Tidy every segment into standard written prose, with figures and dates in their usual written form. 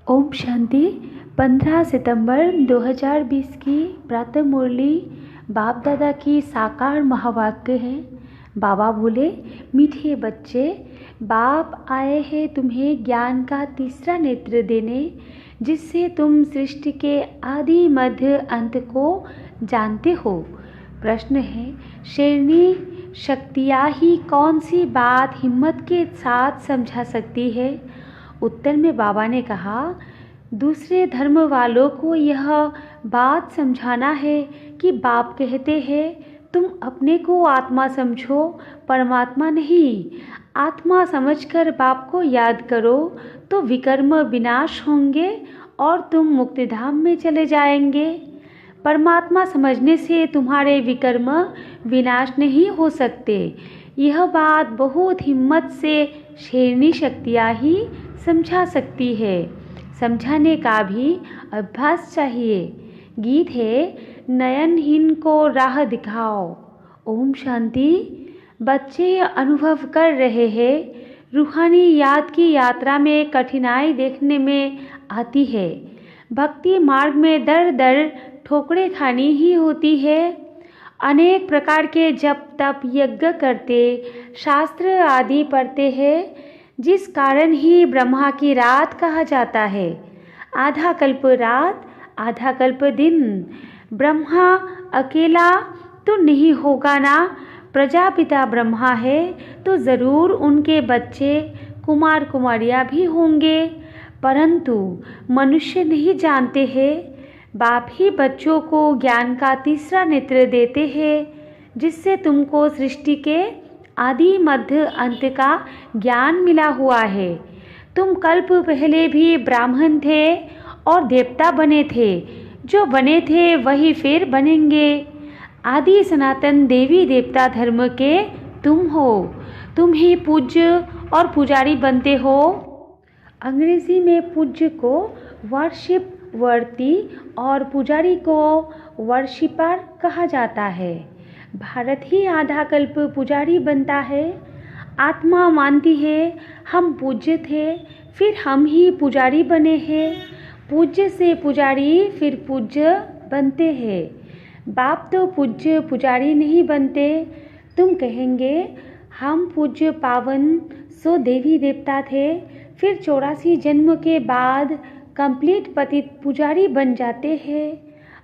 ओम शांति। 15 सितंबर 2020 की प्रातः मुरली बाप दादा की साकार महावाक्य है। बाबा बोले, मीठे बच्चे, बाप आए हैं तुम्हें ज्ञान का तीसरा नेत्र देने, जिससे तुम सृष्टि के आदि मध्य अंत को जानते हो। प्रश्न है, शेरनी शक्तियाँ ही कौन सी बात हिम्मत के साथ समझा सकती है? उत्तर में बाबा ने कहा, दूसरे धर्म वालों को यह बात समझाना है कि बाप कहते हैं तुम अपने को आत्मा समझो, परमात्मा नहीं। आत्मा समझकर बाप को याद करो तो विकर्म विनाश होंगे और तुम मुक्तिधाम में चले जाएंगे। परमात्मा समझने से तुम्हारे विकर्म विनाश नहीं हो सकते। यह बात बहुत हिम्मत से शेरनी शक्तियाँ ही समझा सकती है। समझाने का भी अभ्यास चाहिए। गीत है, नयनहीन को राह दिखाओ। ओम शांति। बच्चे अनुभव कर रहे हैं, रूहानी याद की यात्रा में कठिनाई देखने में आती है। भक्ति मार्ग में दर दर ठोकरें खानी ही होती है। अनेक प्रकार के जप तप यज्ञ करते, शास्त्र आदि पढ़ते हैं, जिस कारण ही ब्रह्मा की रात कहा जाता है। आधा कल्प रात, आधा कल्प दिन। ब्रह्मा अकेला तो नहीं होगा ना, प्रजापिता ब्रह्मा है तो ज़रूर उनके बच्चे कुमार कुमारियाँ भी होंगे, परंतु मनुष्य नहीं जानते हैं। बाप ही बच्चों को ज्ञान का तीसरा नेत्र देते हैं, जिससे तुमको सृष्टि के आदि मध्य अंत का ज्ञान मिला हुआ है। तुम कल्प पहले भी ब्राह्मण थे और देवता बने थे, जो बने थे वही फिर बनेंगे। आदि सनातन देवी देवता धर्म के तुम हो। तुम ही पूज्य और पुजारी बनते हो। अंग्रेजी में पूज्य को वर्शिप वर्ती और पुजारी को वर्शिपर कहा जाता है। भारत ही आधा कल्प पुजारी बनता है। आत्मा मानती है हम पूज्य थे, फिर हम ही पुजारी बने हैं। पूज्य से पुजारी फिर पूज्य बनते हैं। बाप तो पूज्य पुजारी नहीं बनते। तुम कहेंगे हम पूज्य पावन सो देवी देवता थे, फिर 84 जन्म के बाद कंप्लीट पतित पुजारी बन जाते हैं।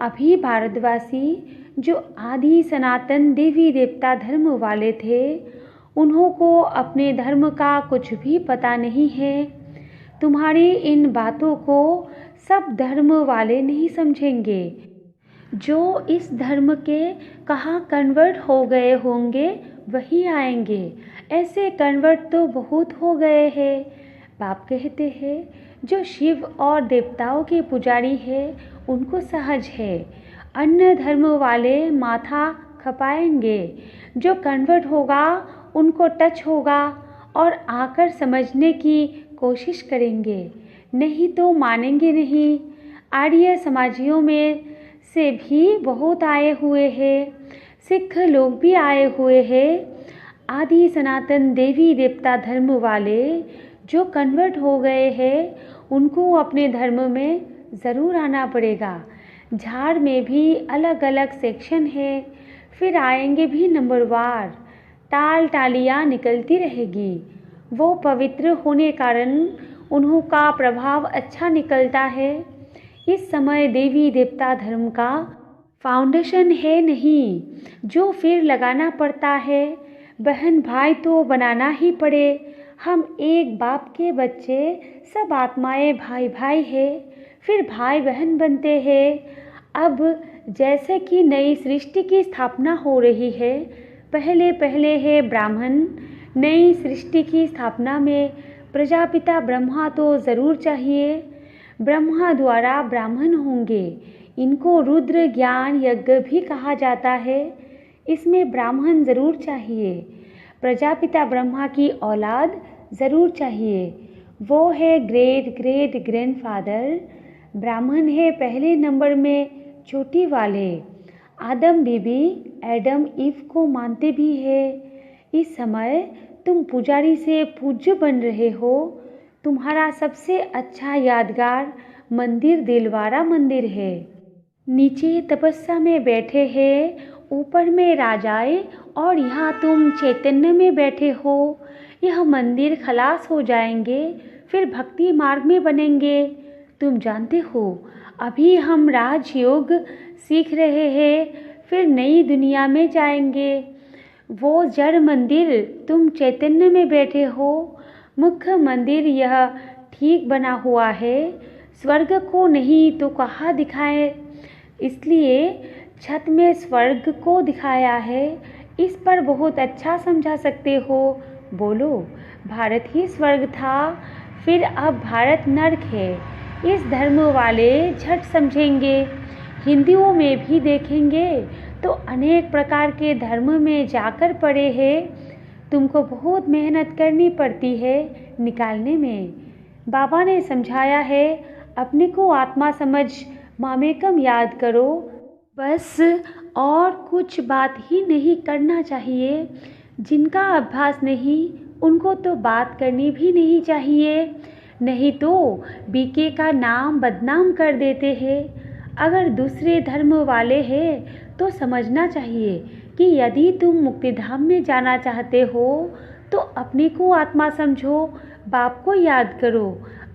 अभी भारतवासी जो आदि सनातन देवी देवता धर्म वाले थे, उन्हों को अपने धर्म का कुछ भी पता नहीं है। तुम्हारी इन बातों को सब धर्म वाले नहीं समझेंगे। जो इस धर्म के कहाँ कन्वर्ट हो गए होंगे वही आएंगे। ऐसे कन्वर्ट तो बहुत हो गए हैं। बाप कहते हैं जो शिव और देवताओं के पुजारी है उनको सहज है। अन्य धर्म वाले माथा खपाएंगे। जो कन्वर्ट होगा उनको टच होगा और आकर समझने की कोशिश करेंगे, नहीं तो मानेंगे नहीं। आर्य समाजियों में से भी बहुत आए हुए हैं, सिख लोग भी आए हुए हैं। आदि सनातन देवी देवता धर्म वाले जो कन्वर्ट हो गए हैं, उनको अपने धर्म में ज़रूर आना पड़ेगा। झाड़ में भी अलग अलग सेक्शन है, फिर आएंगे भी नंबरवार। टाल टालियाँ निकलती रहेगी। वो पवित्र होने कारण उन्हों का प्रभाव अच्छा निकलता है। इस समय देवी देवता धर्म का फाउंडेशन है नहीं, जो फिर लगाना पड़ता है। बहन भाई तो बनाना ही पड़े। हम एक बाप के बच्चे, सब आत्माएं भाई भाई है, फिर भाई बहन बनते हैं। अब जैसे कि नई सृष्टि की स्थापना हो रही है, पहले पहले है ब्राह्मण। नई सृष्टि की स्थापना में प्रजापिता ब्रह्मा तो ज़रूर चाहिए। ब्रह्मा द्वारा ब्राह्मण होंगे। इनको रुद्र ज्ञान यज्ञ भी कहा जाता है। इसमें ब्राह्मण ज़रूर चाहिए। प्रजापिता ब्रह्मा की औलाद ज़रूर चाहिए। वो है ग्रेट ग्रेट ग्रैंडफादर। ब्राह्मण है पहले नंबर में चोटी वाले। आदम बीबी एडम ईव को मानते भी है। इस समय तुम पुजारी से पूज्य बन रहे हो। तुम्हारा सबसे अच्छा यादगार मंदिर दिलवारा मंदिर है। नीचे तपस्या में बैठे हैं, ऊपर में राजाएं, और यहाँ तुम चैतन्य में बैठे हो। यह मंदिर खलास हो जाएंगे, फिर भक्ति मार्ग में बनेंगे। तुम जानते हो, अभी हम राजयोग सीख रहे हैं, फिर नई दुनिया में जाएंगे। वो जड़ मंदिर, तुम चैतन्य में बैठे हो। मुख्य मंदिर यह ठीक बना हुआ है, स्वर्ग को नहीं तो कहाँ दिखाए, इसलिए छत में स्वर्ग को दिखाया है। इस पर बहुत अच्छा समझा सकते हो। बोलो, भारत ही स्वर्ग था, फिर अब भारत नरक है। इस धर्म वाले झट समझेंगे। हिंदुओं में भी देखेंगे तो अनेक प्रकार के धर्म में जाकर पड़े हैं। तुमको बहुत मेहनत करनी पड़ती है निकालने में। बाबा ने समझाया है, अपने को आत्मा समझ मामेकम याद करो, बस। और कुछ बात ही नहीं करना चाहिए। जिनका अभ्यास नहीं, उनको तो बात करनी भी नहीं चाहिए, नहीं तो बीके का नाम बदनाम कर देते हैं। अगर दूसरे धर्म वाले हैं तो समझना चाहिए कि यदि तुम मुक्तिधाम में जाना चाहते हो तो अपने को आत्मा समझो, बाप को याद करो।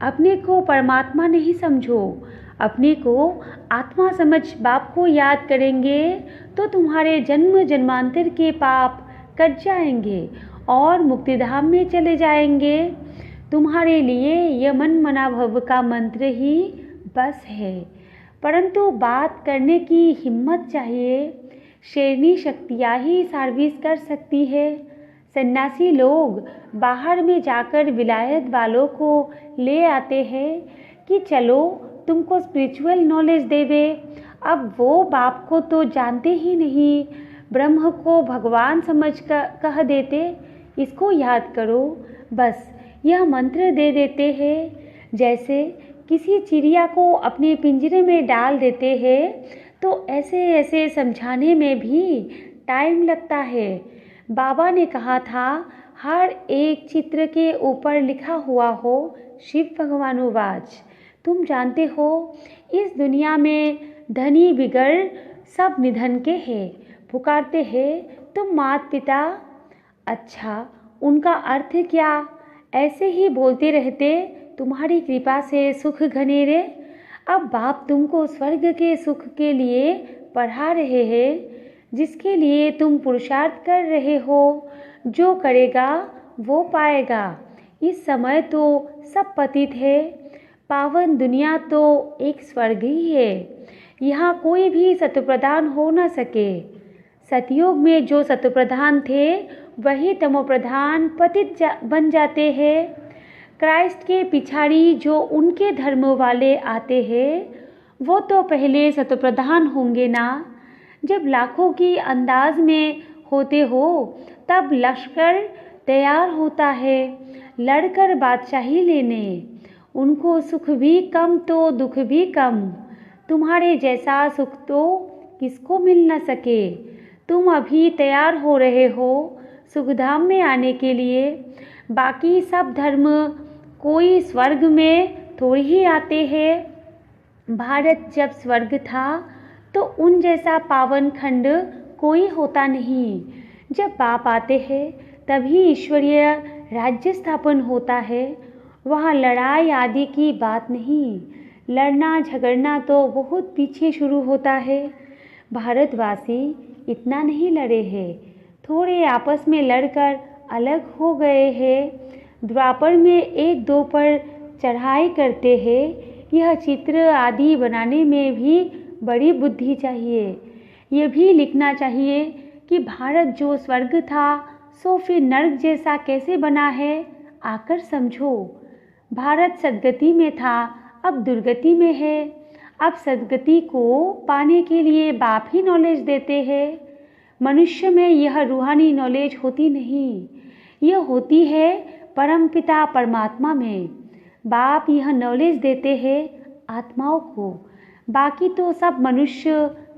अपने को परमात्मा नहीं समझो, अपने को आत्मा समझ बाप को याद करेंगे तो तुम्हारे जन्म जन्मांतर के पाप कट जाएंगे और मुक्तिधाम में चले जाएंगे। तुम्हारे लिए यह मन मना भव का मंत्र ही बस है, परंतु बात करने की हिम्मत चाहिए। शेरनी शक्तियाँ ही सर्विस कर सकती है। सन्यासी लोग बाहर में जाकर विलायत वालों को ले आते हैं कि चलो तुमको स्पिरिचुअल नॉलेज देवे। अब वो बाप को तो जानते ही नहीं, ब्रह्म को भगवान समझ कर कह देते, इसको याद करो, बस। यह मंत्र दे देते हैं। जैसे किसी चिड़िया को अपने पिंजरे में डाल देते हैं तो ऐसे ऐसे समझाने में भी टाइम लगता है। बाबा ने कहा था, हर एक चित्र के ऊपर लिखा हुआ हो शिव भगवानुवाच। तुम जानते हो, इस दुनिया में धनी बिगड़ सब निधन के हैं। पुकारते हैं तुम माता पिता, अच्छा उनका अर्थ क्या? ऐसे ही बोलते रहते, तुम्हारी कृपा से सुख घनेरे। अब बाप तुमको स्वर्ग के सुख के लिए पढ़ा रहे हैं, जिसके लिए तुम पुरुषार्थ कर रहे हो। जो करेगा वो पाएगा। इस समय तो सब पतित है, पावन दुनिया तो एक स्वर्ग ही है। यहाँ कोई भी सतप्रधान हो न सके। सतयुग में जो सतप्रधान थे वही तमोप्रधान पतित बन जाते हैं। क्राइस्ट के पिछाड़ी जो उनके धर्म वाले आते हैं वो तो पहले सतप्रधान होंगे ना। जब लाखों की अंदाज में होते हो तब लश्कर तैयार होता है लड़कर बादशाही लेने। उनको सुख भी कम तो दुख भी कम। तुम्हारे जैसा सुख तो किसको मिल न सके। तुम अभी तैयार हो रहे हो सुखधाम में आने के लिए। बाकी सब धर्म कोई स्वर्ग में थोड़ी ही आते हैं। भारत जब स्वर्ग था तो उन जैसा पावन खंड कोई होता नहीं। जब बाप आते हैं तभी ईश्वरीय राज्य स्थापन होता है। वहाँ लड़ाई आदि की बात नहीं। लड़ना झगड़ना तो बहुत पीछे शुरू होता है। भारतवासी इतना नहीं लड़े हैं, थोड़े आपस में लड़कर अलग हो गए हैं। द्वापर में एक दो पर चढ़ाई करते हैं। यह चित्र आदि बनाने में भी बड़ी बुद्धि चाहिए। ये भी लिखना चाहिए कि भारत जो स्वर्ग था सो फिर नरक जैसा कैसे बना है, आकर समझो। भारत सद्गति में था, अब दुर्गति में है। अब सद्गति को पाने के लिए बाप ही नॉलेज देते हैं। मनुष्य में यह रूहानी नॉलेज होती नहीं, यह होती है परमपिता परमात्मा में। बाप यह नॉलेज देते हैं आत्माओं को, बाकी तो सब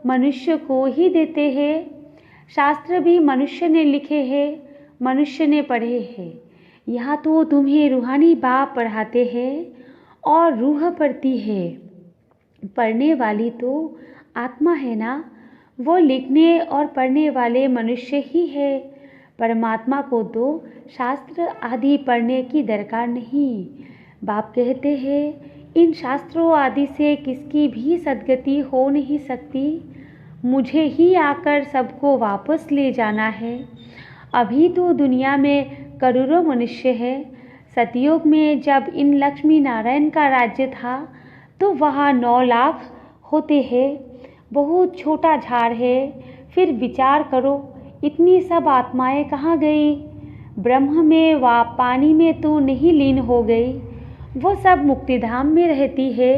मनुष्य को ही देते हैं। शास्त्र भी मनुष्य ने लिखे हैं, मनुष्य ने पढ़े हैं। यहाँ तो तुम्हें रूहानी बाप पढ़ाते हैं और रूह पढ़ती है। पढ़ने वाली तो आत्मा है ना, वो लिखने और पढ़ने वाले मनुष्य ही है। परमात्मा को तो शास्त्र आदि पढ़ने की दरकार नहीं। बाप कहते हैं इन शास्त्रों आदि से किसकी भी सद्गति हो नहीं सकती। मुझे ही आकर सबको वापस ले जाना है। अभी तो दुनिया में करोड़ों मनुष्य है। सतयुग में जब इन लक्ष्मी नारायण का राज्य था तो वहाँ 9 लाख होते हैं। बहुत छोटा झाड़ है। फिर विचार करो इतनी सब आत्माएं कहाँ गई? ब्रह्म में व पानी में तो नहीं लीन हो गई। वो सब मुक्तिधाम में रहती है।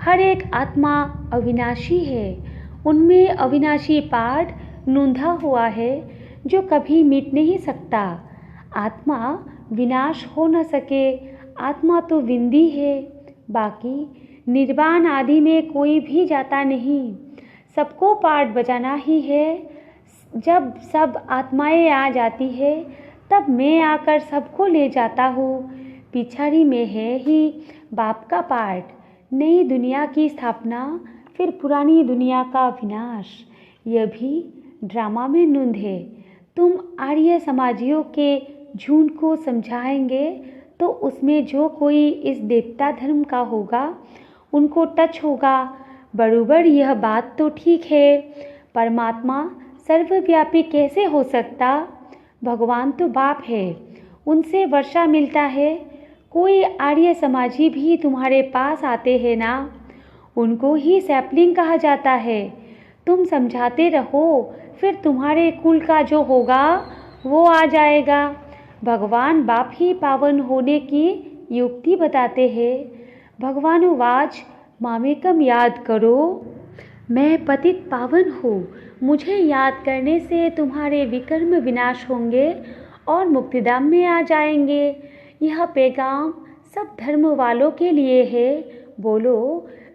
हर एक आत्मा अविनाशी है। उनमें अविनाशी पाठ नूंधा हुआ है जो कभी मिट नहीं सकता। आत्मा विनाश हो न सके। आत्मा तो विंदी है। बाकी निर्वाण आदि में कोई भी जाता नहीं। सबको पाठ बजाना ही है। जब सब आत्माएं आ जाती है तब मैं आकर सबको ले जाता हूँ। पिछाड़ी में है ही बाप का पाठ। नई दुनिया की स्थापना, फिर पुरानी दुनिया का विनाश। यह भी ड्रामा में नूंद है। तुम आर्य समाजियों के झूठ को समझाएंगे तो उसमें जो कोई इस देवता धर्म का होगा उनको टच होगा। बरोबर यह बात तो ठीक है। परमात्मा सर्वव्यापी कैसे हो सकता? भगवान तो बाप है, उनसे वर्षा मिलता है। कोई आर्य समाजी भी तुम्हारे पास आते हैं ना, उनको ही सैपलिंग कहा जाता है। तुम समझाते रहो, फिर तुम्हारे कुल का जो होगा वो आ जाएगा। भगवान बाप ही पावन होने की युक्ति बताते हैं। भगवान वाच मामेकम याद करो, मैं पतित पावन हूँ। मुझे याद करने से तुम्हारे विकर्म विनाश होंगे और मुक्तिधाम में आ जाएंगे। यह पैगाम सब धर्म वालों के लिए है। बोलो,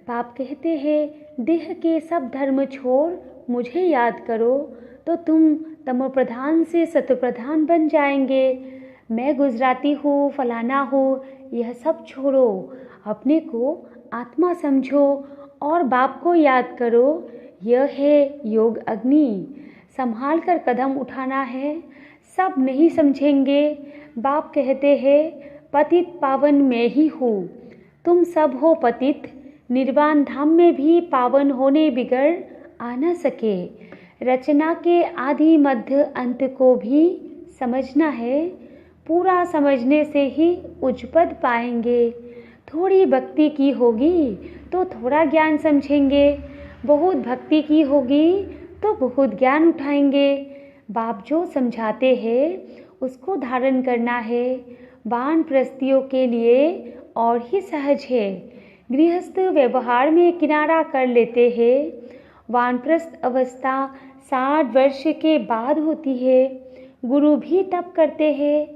बाप कहते हैं देह के सब धर्म छोड़ मुझे याद करो तो तुम तमोप्रधान से सतप्रधान बन जाएंगे। मैं गुजराती हूँ, फलाना हूँ, यह सब छोड़ो। अपने को आत्मा समझो और बाप को याद करो। यह है योग अग्नि। संभाल कर कदम उठाना है। सब नहीं समझेंगे। बाप कहते हैं पतित पावन मैं ही हूँ। तुम सब हो पतित। निर्वाण धाम में भी पावन होने बिगड़ आ न सके। रचना के आदि मध्य अंत को भी समझना है। पूरा समझने से ही उच्चपद पाएंगे। थोड़ी भक्ति की होगी तो थोड़ा ज्ञान समझेंगे। बहुत भक्ति की होगी तो बहुत ज्ञान उठाएंगे। बाप जो समझाते हैं उसको धारण करना है। वानप्रस्थियों के लिए और ही सहज है। गृहस्थ व्यवहार में किनारा कर लेते हैं। वानप्रस्थ अवस्था 60 वर्ष के बाद होती है। गुरु भी तब करते हैं।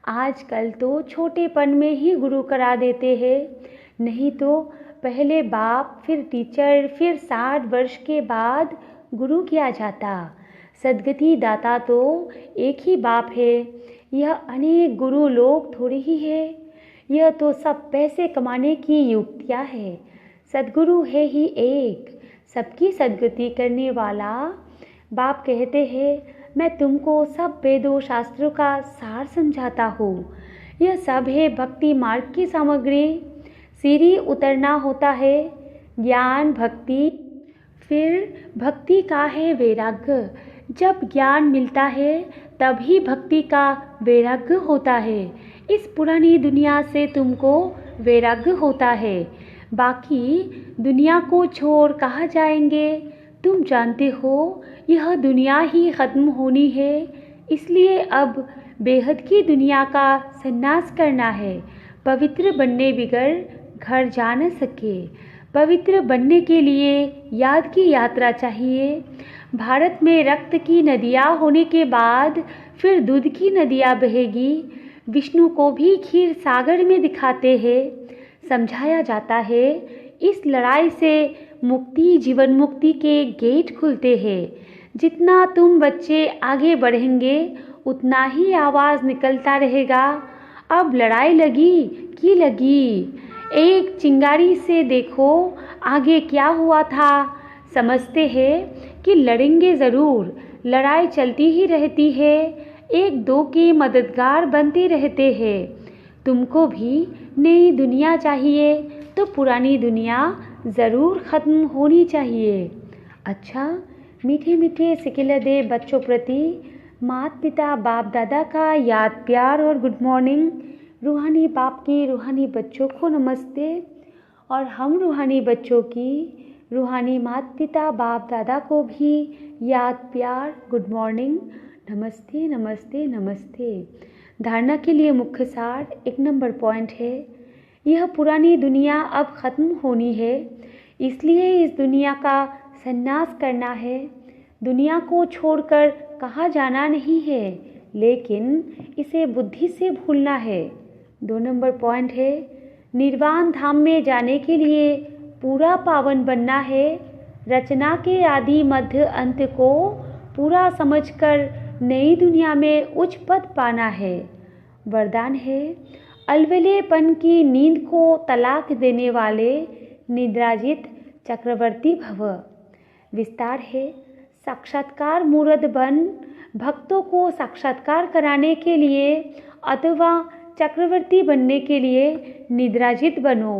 आजकल तो छोटेपन में ही गुरु करा देते हैं। नहीं तो पहले बाप, फिर टीचर, फिर 60 वर्ष के बाद गुरु किया जाता। सद्गति दाता तो एक ही बाप है। यह अनेक गुरु लोग थोड़ी ही है। यह तो सब पैसे कमाने की युक्तियाँ है। सद्गुरु है ही एक, सबकी सद्गति करने वाला। बाप कहते हैं मैं तुमको सब वेदों शास्त्रों का सार समझाता हूँ। यह सब है भक्ति मार्ग की सामग्री। सीढ़ी उतरना होता है। ज्ञान, भक्ति, फिर भक्ति का है वैराग्य। जब ज्ञान मिलता है तभी भक्ति का वैराग्य होता है। इस पुरानी दुनिया से तुमको वैराग्य होता है। बाकी दुनिया को छोड़ कहाँ जाएंगे? तुम जानते हो यह दुनिया ही ख़त्म होनी है। इसलिए अब बेहद की दुनिया का संन्यास करना है। पवित्र बनने बिगड़ घर जा न सके। पवित्र बनने के लिए याद की यात्रा चाहिए। भारत में रक्त की नदियाँ होने के बाद फिर दूध की नदियाँ बहेगी। विष्णु को भी क्षीर सागर में दिखाते हैं। समझाया जाता है इस लड़ाई से मुक्ति, जीवन मुक्ति के गेट खुलते हैं। जितना तुम बच्चे आगे बढ़ेंगे उतना ही आवाज़ निकलता रहेगा। अब लड़ाई लगी, एक चिंगारी से देखो आगे क्या हुआ था। समझते हैं कि लड़ेंगे ज़रूर, लड़ाई चलती ही रहती है, एक दो के मददगार बनते रहते हैं। तुमको भी नई दुनिया चाहिए तो पुरानी दुनिया ज़रूर ख़त्म होनी चाहिए। अच्छा, मीठे मीठे सिकिलदे बच्चों प्रति माता पिता बाप दादा का याद प्यार और गुड मॉर्निंग। रूहानी बाप के रूहानी बच्चों को नमस्ते, और हम रूहानी बच्चों की रूहानी माता पिता बाप दादा को भी याद प्यार गुड मॉर्निंग, नमस्ते नमस्ते नमस्ते। धारणा के लिए मुख्य सार 1 नंबर पॉइंट है, यह पुरानी दुनिया अब ख़त्म होनी है, इसलिए इस दुनिया का संन्यास करना है। दुनिया को छोड़कर कहाँ जाना नहीं है, लेकिन इसे बुद्धि से भूलना है। 2 नंबर पॉइंट है, निर्वाण धाम में जाने के लिए पूरा पावन बनना है। रचना के आदि मध्य अंत को पूरा समझकर नई दुनिया में उच्च पद पाना है। वरदान है, अलवलेपन की नींद को तलाक देने वाले निद्राजित चक्रवर्ती भव। विस्तार है, साक्षात्कार मूर्त बन, भक्तों को साक्षात्कार कराने के लिए अथवा चक्रवर्ती बनने के लिए निद्राजित बनो।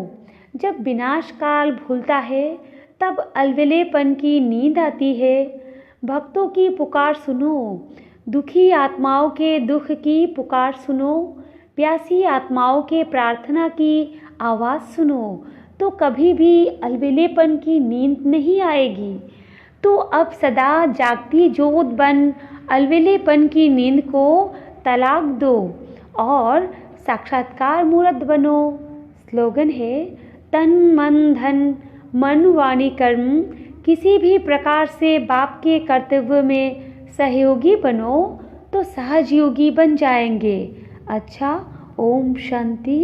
जब विनाश काल भूलता है तब अलवलेपन की नींद आती है। भक्तों की पुकार सुनो, दुखी आत्माओं के दुख की पुकार सुनो, प्यासी आत्माओं के प्रार्थना की आवाज़ सुनो, तो कभी भी अलविलेपन की नींद नहीं आएगी। तो अब सदा जागती ज्योत बन अलविलेपन की नींद को तलाक दो और साक्षात्कार मूर्त बनो। स्लोगन है, तन मन धन मन वाणी कर्म किसी भी प्रकार से बाप के कर्तव्य में सहयोगी बनो तो सहज योगी बन जाएंगे। अच्छा, ओम शांति।